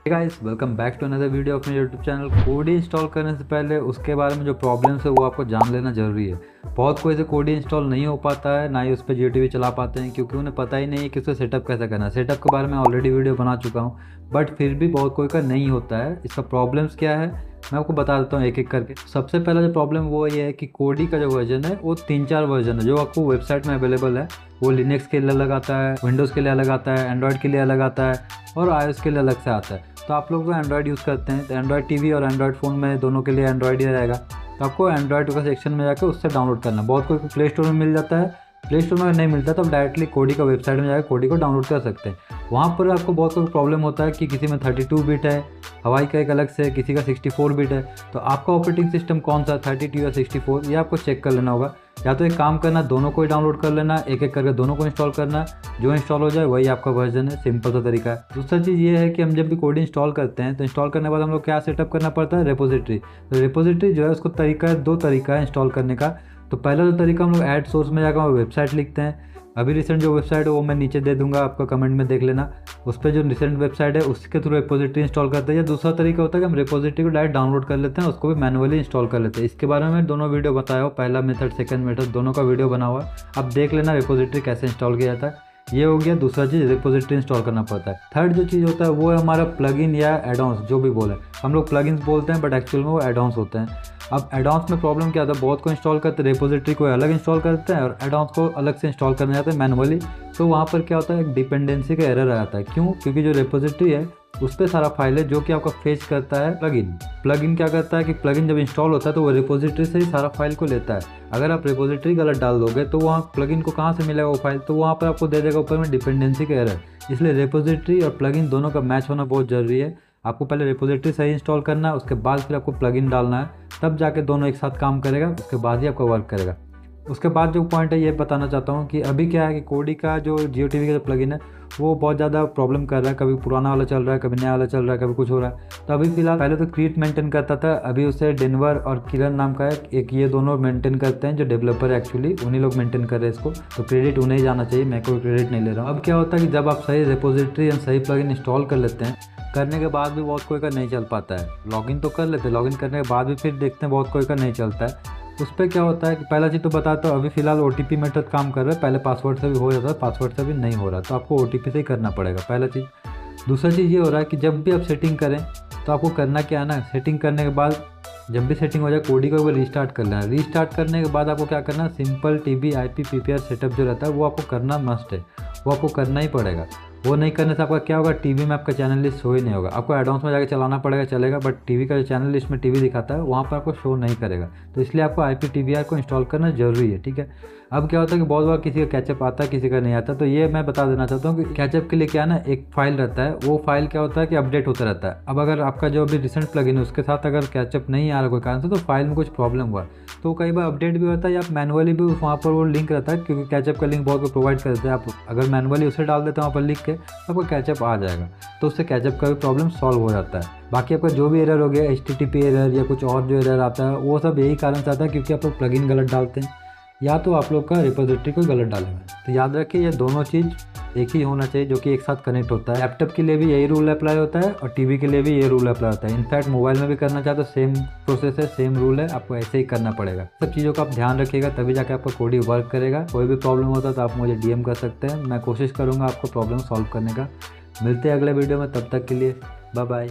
Guys welcome back to another video अपने YouTube channel. Kodi install करने से पहले उसके बारे में जो प्रॉब्लम्स है वो आपको जान लेना जरूरी है। बहुत कोई से कोडी इंस्टॉल नहीं हो पाता है, ना ही उस पर GTV चला पाते हैं क्योंकि उन्हें पता ही नहीं है कि उसे सेटअप कैसे करना है। सेटअप के बारे में ऑलरेडी वीडियो बना चुका हूँ, बट फिर भी बहुत कोई का नहीं होता है। इसका प्रॉब्लम्स क्या है मैं आपको बता देता हूँ एक एक करके। सबसे पहला जो प्रॉब्लम वो ये है कि कोडी का जो वर्जन है वो 3-4 वर्जन है जो आपको वेबसाइट में अवेलेबल है। वो लिनक्स के लिए अलग आता है, विंडोज़ के लिए अलग आता है, एंड्रॉयड के लिए अलग आता है और iOS के लिए अलग से आता है। तो आप लोग एंड्रॉयड यूज़ करते हैं तो एंड्रॉयड टीवी और एंड्रॉयड फ़ोन में दोनों के लिए एंड्रॉयड ही रहेगा। तो आपको एंड्रॉयड का सेक्शन में जाकर उससे डाउनलोड करना। बहुत कोई प्ले स्टोर में मिल जाता है, प्ले स्टोर में नहीं मिलता तो आप डायरेक्टली कोडी का वेबसाइट में जाकर कोडी को डाउनलोड कर सकते हैं। वहाँ पर आपको बहुत कोई प्रॉब्लम होता है कि किसी में 32 बिट है, हवाई का एक अलग से, किसी का 64 बिट है। तो आपका ऑपरेटिंग सिस्टम कौन सा 32 या 64 ये आपको चेक कर लेना होगा। या तो एक काम करना, दोनों को ही डाउनलोड कर लेना, एक एक करके दोनों को इंस्टॉल करना। जो इंस्टॉल हो जाए वही आपका वर्जन है, सिंपल सा तरीका है। दूसरा चीज़ ये है कि हम जब भी कोड इंस्टॉल करते हैं तो इंस्टॉल करने के बाद हम लोग क्या सेटअप करना पड़ता है, रेपोजिटरी। तो रेपोजिटरी जो है उसको तरीका है, 2 तरीका है इंस्टॉल करने का। तो पहला जो तरीका हम लोग ऐड सोर्स में जाकर वेबसाइट लिखते हैं। अभी रिसेंट जो वेबसाइट है वो मैं नीचे दे दूंगा, आपका कमेंट में देख लेना। उस पर जो रिसेंट वेबसाइट है उसके थ्रू रेपोजिटरी इंस्टॉल करते हैं। या दूसरा तरीका होता है कि हम रेपोजिटरी को डायरेक्ट डाउनलोड कर लेते हैं, उसको भी मैनुअली इंस्टॉल कर लेते हैं। इसके बारे में दोनों वीडियो बताया हो, पहला मेथड सेकंड मेथड दोनों का वीडियो बना हुआ है। आप देख लेना रेपोजिटरी कैसे इंस्टॉल किया जाता है। ये हो गया दूसरा चीज़, रेपोजिटरी इंस्टॉल करना पड़ता है। थर्ड जो चीज़ होता है वो है हमारा प्लगइन या एडॉन्स, जो भी बोले हम लोग प्लगइन्स बोलते हैं बट एक्चुअल में वो एडॉन्स होते हैं। अब एडॉन्स में प्रॉब्लम क्या था, बहुत को इंस्टॉल करते हैं, रेपोजिटरी को अलग इंस्टॉल करते हैं और एडॉन्स को अलग से इंस्टॉल करने जाते हैं मैनुअली। तो वहाँ पर क्या होता है, एक डिपेंडेंसी का एरर आ जाता है। क्यों? क्योंकि जो रेपोजिटरी है उस पर सारा फाइल है जो कि आपका फेच करता है प्लगइन। प्लगइन क्या करता है कि प्लगइन जब इंस्टॉल होता है तो वो रेपोजिटरी से ही सारा फाइल को लेता है। अगर आप रेपोजिटरी गलत डाल दोगे तो वहाँ प्लगइन को कहाँ से मिलेगा वो फाइल, तो वहाँ पर आपको दे देगा ऊपर में डिपेंडेंसी का एरर। इसलिए रेपोजिटरी और प्लगइन दोनों का मैच होना बहुत ज़रूरी है। आपको पहले रेपोजिटरी सही इंस्टॉल करना है, उसके बाद फिर आपको प्लगइन डालना है, तब जाके दोनों एक साथ काम करेगा, उसके बाद ही आपका वर्क करेगा। उसके बाद जो पॉइंट है ये बताना चाहता हूँ कि अभी क्या है कि कोडी का जो GTV का जो प्लगइन है वो बहुत ज़्यादा प्रॉब्लम कर रहा है। कभी पुराना वाला चल रहा है, कभी नया वाला चल रहा है, कभी कुछ हो रहा है। तो अभी फिलहाल पहले तो क्रीट मेंटेन करता था, अभी उसे डेनवर और किरण नाम का है एक, ये दोनों मेंटेन करते हैं। जो डेवलपर है एक्चुअली उन्हीं लोग मेंटेन कर रहे हैं इसको, तो क्रेडिट उन्हें ही जाना चाहिए, मैं कोई क्रेडिट नहीं ले रहा हूँ। अब क्या होता है कि जब आप सही रेपोजिटरी एंड सही प्लगइन इंस्टॉल कर लेते हैं, करने के बाद भी बहुत कोई का नहीं चल पाता है। लॉगिन तो कर लेते हैं, लॉगिन करने के बाद भी फिर देखते हैं बहुत कोई का नहीं चलता है। उस पर क्या होता है कि पहला चीज़ तो बताता हूँ, अभी फिलहाल OTP मेथड काम कर रहा है। पहले पासवर्ड से भी हो जाता है, पासवर्ड से भी नहीं हो रहा, तो आपको OTP से ही करना पड़ेगा, पहला चीज़। दूसरा चीज़ ये हो रहा है कि जब भी आप सेटिंग करें तो आपको करना क्या है ना, सेटिंग करने के बाद जब भी सेटिंग हो जाए कोडी को रीस्टार्ट कर लेना। रीस्टार्ट करने के बाद आपको क्या करना, simple TB IP PPR setup जो रहता है वो आपको करना मस्ट है, वो आपको करना ही पड़ेगा। वो नहीं करने से आपका क्या होगा, टीवी में आपका चैनल लिस्ट शो ही नहीं होगा। आपको एडवांस में जाकर चलाना पड़ेगा, चलेगा, बट टीवी का जो चैनल लिस्ट में टीवी दिखाता है वहाँ पर आपको शो नहीं करेगा। तो इसलिए आपको IPTVR को इंस्टॉल करना जरूरी है, ठीक है। अब क्या होता है कि बहुत बार किसी का कैचअप आता है, किसी का नहीं आता। तो ये मैं बता देना चाहता हूँ कि कैचअप के लिए क्या है ना, एक फाइल रहता है, वो फाइल क्या होता है कि अपडेट होता रहता है। अब अगर आपका जो अभी रिसेंट प्लगइन है उसके साथ अगर कैचअप नहीं आ रहा कोई कारण से, तो फाइल में कुछ प्रॉब्लम हुआ तो कई बार अपडेट भी होता है या आप मैनुअली भी वहाँ पर वो लिंक रहता है, क्योंकि कैचअप का लिंक बहुत को प्रोवाइड कर देते हैं। आप अगर मैनुअली उसे डाल देते हैं वहाँ पर लिख के तो आपको कैचअप आ जाएगा, तो उससे कैचअप का भी प्रॉब्लम सॉल्व हो जाता है। बाकी आपका जो भी एरर हो गया, HTTP एरर या कुछ और जो एरर आता है, वो सब यही कारण से आता है क्योंकि आप लोग प्लगइन गलत डालते हैं या तो आप लोग का रिपोजिटरी को गलत डाले हुए। तो याद रखिए ये दोनों चीज़ एक ही होना चाहिए जो कि एक साथ कनेक्ट होता है। लैपटॉप के लिए भी यही रूल अप्लाई होता है और टीवी के लिए भी ये रूल अप्लाई होता है। इनफैक्ट मोबाइल में भी करना चाहे तो सेम प्रोसेस है, सेम रूल है, आपको ऐसे ही करना पड़ेगा। सब चीज़ों का आप ध्यान रखिएगा, तभी जाकर आपका कोडी वर्क करेगा। कोई भी प्रॉब्लम होता है तो आप मुझे DM कर सकते हैं, मैं कोशिश करूँगा आपको प्रॉब्लम सॉल्व करने का। मिलते हैं अगले वीडियो में, तब तक के लिए बाय बाय।